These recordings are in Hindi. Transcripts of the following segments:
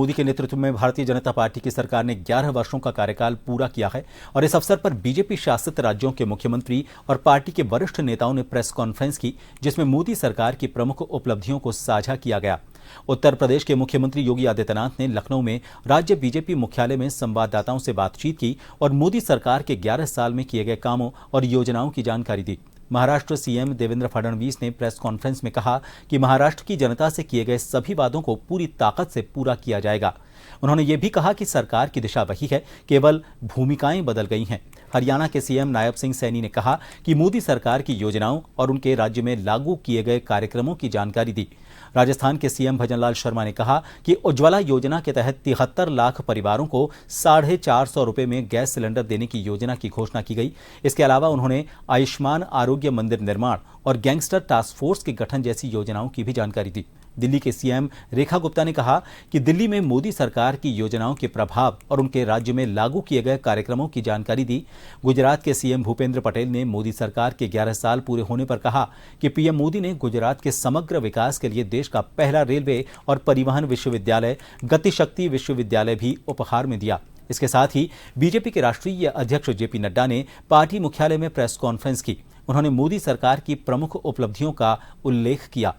मोदी के नेतृत्व में भारतीय जनता पार्टी की सरकार ने 11 वर्षों का कार्यकाल पूरा किया है और इस अवसर पर बीजेपी शासित राज्यों के मुख्यमंत्री और पार्टी के वरिष्ठ नेताओं ने प्रेस कॉन्फ्रेंस की, जिसमें मोदी सरकार की प्रमुख उपलब्धियों को साझा किया गया। उत्तर प्रदेश के मुख्यमंत्री योगी आदित्यनाथ ने लखनऊ में राज्य बीजेपी मुख्यालय में संवाददाताओं से बातचीत की और मोदी सरकार के 11 साल में किए गए कामों और योजनाओं की जानकारी दी। महाराष्ट्र सीएम देवेंद्र फडणवीस ने प्रेस कॉन्फ्रेंस में कहा कि महाराष्ट्र की जनता से किए गए सभी वादों को पूरी ताकत से पूरा किया जाएगा। उन्होंने ये भी कहा कि सरकार की दिशा वही है, केवल भूमिकाएं बदल गई हैं। हरियाणा के सीएम नायब सिंह सैनी ने कहा कि मोदी सरकार की योजनाओं और उनके राज्य में लागू किए गए कार्यक्रमों की जानकारी दी। राजस्थान के सीएम भजनलाल शर्मा ने कहा कि उज्ज्वला योजना के तहत 73 लाख परिवारों को 450 रुपए में गैस सिलेंडर देने की योजना की घोषणा की गई। इसके अलावा उन्होंने आयुष्मान आरोग्य मंदिर निर्माण और गैंगस्टर टास्क फोर्स के गठन जैसी योजनाओं की भी जानकारी दी। दिल्ली के सीएम रेखा गुप्ता ने कहा कि दिल्ली में मोदी सरकार की योजनाओं के प्रभाव और उनके राज्य में लागू किए गए कार्यक्रमों की जानकारी दी। गुजरात के सीएम भूपेंद्र पटेल ने मोदी सरकार के 11 साल पूरे होने पर कहा कि पीएम मोदी ने गुजरात के समग्र विकास के लिए देश का पहला रेलवे और परिवहन विश्वविद्यालय गतिशक्ति विश्वविद्यालय भी उपहार में दिया। इसके साथ ही बीजेपी के राष्ट्रीय अध्यक्ष जेपी नड्डा ने पार्टी मुख्यालय में प्रेस कॉन्फ्रेंस की। उन्होंने मोदी सरकार की प्रमुख उपलब्धियों का उल्लेख किया।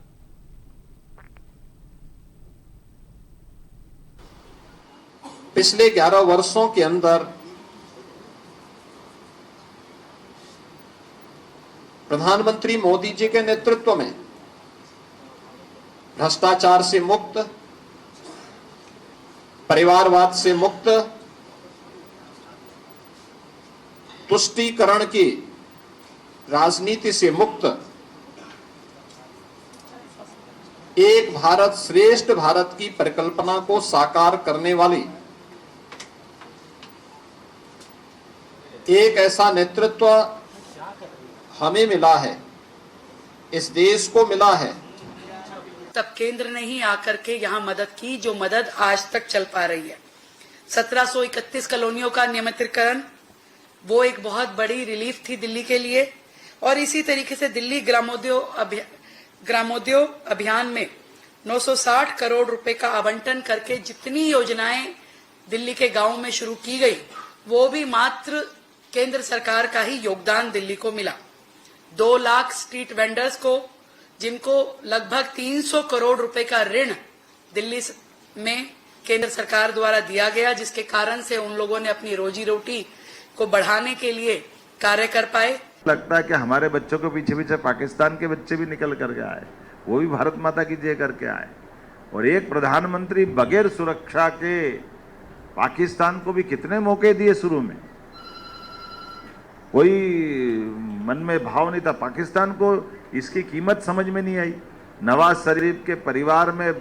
पिछले 11 वर्षों के अंदर प्रधानमंत्री मोदी जी के नेतृत्व में भ्रष्टाचार से मुक्त, परिवारवाद से मुक्त, तुष्टीकरण की राजनीति से मुक्त, एक भारत श्रेष्ठ भारत की परिकल्पना को साकार करने वाली एक ऐसा नेतृत्व हमें मिला है, इस देश को मिला है। तब केंद्र ने ही आकर के यहाँ मदद की, जो मदद आज तक चल पा रही है। 1731 कॉलोनियों का नियमितीकरण, वो एक बहुत बड़ी रिलीफ थी दिल्ली के लिए। और इसी तरीके से दिल्ली ग्रामोद्योग अभियान में 960 करोड़ रुपए का आवंटन करके जितनी योजनाएं दिल्ली के गांवों में शुरू की गई, वो भी मात्र केंद्र सरकार का ही योगदान दिल्ली को मिला। 2 लाख स्ट्रीट वेंडर्स को, जिनको लगभग 300 करोड़ रुपए का ऋण दिल्ली में केंद्र सरकार द्वारा दिया गया, जिसके कारण से उन लोगों ने अपनी रोजी रोटी को बढ़ाने के लिए कार्य कर पाए। लगता है कि हमारे बच्चों के पीछे पीछे पाकिस्तान के बच्चे भी निकल करके आए, वो भी भारत माता की जय करके आए। और एक प्रधानमंत्री बगैर सुरक्षा के पाकिस्तान को भी कितने मौके दिए। शुरू में कोई मन में भाव नहीं था, पाकिस्तान को इसकी कीमत समझ में नहीं आई। नवाज शरीफ के परिवार में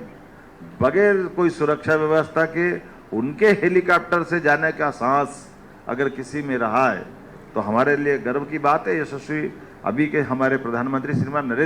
बगैर कोई सुरक्षा व्यवस्था के उनके हेलीकॉप्टर से जाने का साहस अगर किसी में रहा है तो हमारे लिए गर्व की बात है। यशस्वी अभी के हमारे प्रधानमंत्री श्रीमान नरेंद्र